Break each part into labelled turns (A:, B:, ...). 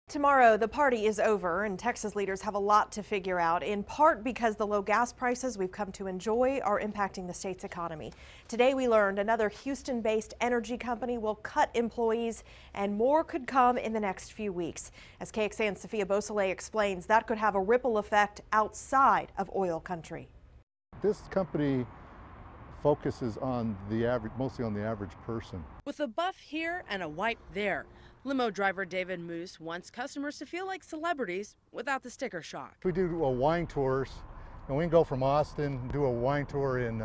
A: Tomorrow, the party is over, and Texas leaders have a lot to figure out, in part because the low gas prices we've come to enjoy are impacting the state's economy. Today, we learned another Houston-based energy company will cut employees, and more could come in the next few weeks. As KXAN's Sophia Beausoleil explains, that could have a ripple effect outside of oil country.
B: This company focuses on the average, mostly on the average person.
C: With a buff here and a wipe there, limo driver David Moose wants customers to feel like celebrities without the sticker shock.
B: We do wine tours, and we can go from Austin, do a wine tour in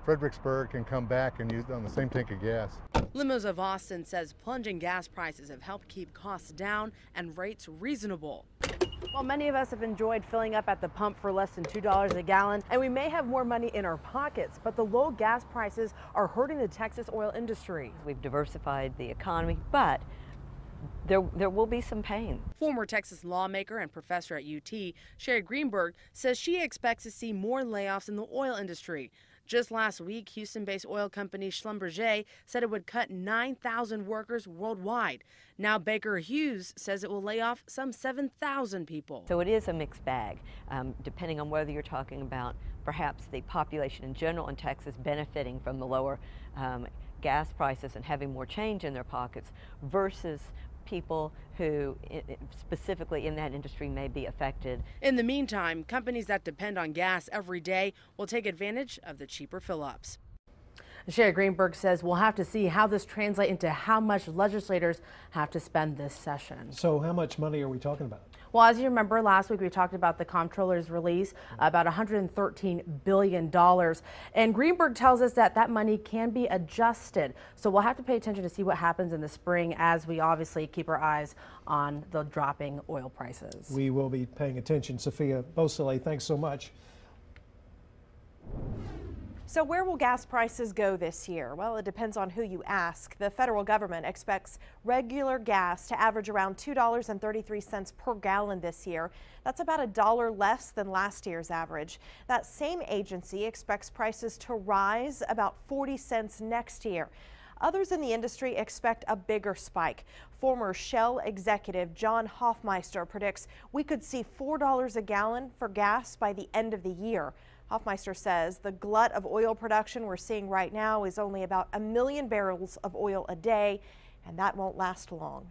B: Fredericksburg, and come back and use on the same tank of gas.
C: Limos of Austin says plunging gas prices have helped keep costs down and rates reasonable. While many of us have enjoyed filling up at the pump for less than $2 a gallon, and we may have more money in our pockets, but the low gas prices are hurting the Texas oil industry.
D: We've diversified the economy, but there will be some pain.
C: Former Texas lawmaker and professor at UT, Sherry Greenberg, says she expects to see more layoffs in the oil industry. Just last week, Houston-based oil company Schlumberger said it would cut 9,000 workers worldwide. Now Baker Hughes says it will lay off some 7,000 people.
D: So it is a mixed bag, depending on whether you're talking about perhaps the population in general in Texas benefiting from the lower gas prices and having more change in their pockets versus people who specifically in that industry may be affected.
C: In the meantime, companies that depend on gas every day will take advantage of the cheaper fill-ups. Sherry Greenberg says we'll have to see how this translates into how much legislators have to spend this session.
E: So how much money are we talking about?
C: Well, as you remember, last week we talked about the comptroller's release, about $113 billion. And Greenberg tells us that that money can be adjusted. So we'll have to pay attention to see what happens in the spring as we obviously keep our eyes on the dropping oil prices.
E: We will be paying attention. Sophia Beausoleil, thanks so much.
A: So where will gas prices go this year? Well, it depends on who you ask. The federal government expects regular gas to average around $2.33 per gallon this year. That's about $1 less than last year's average. That same agency expects prices to rise about 40 cents next year. Others in the industry expect a bigger spike. Former Shell executive John Hoffmeister predicts we could see $4 a gallon for gas by the end of the year. Hoffmeister says the glut of oil production we're seeing right now is only about 1 million barrels of oil a day, and that won't last long.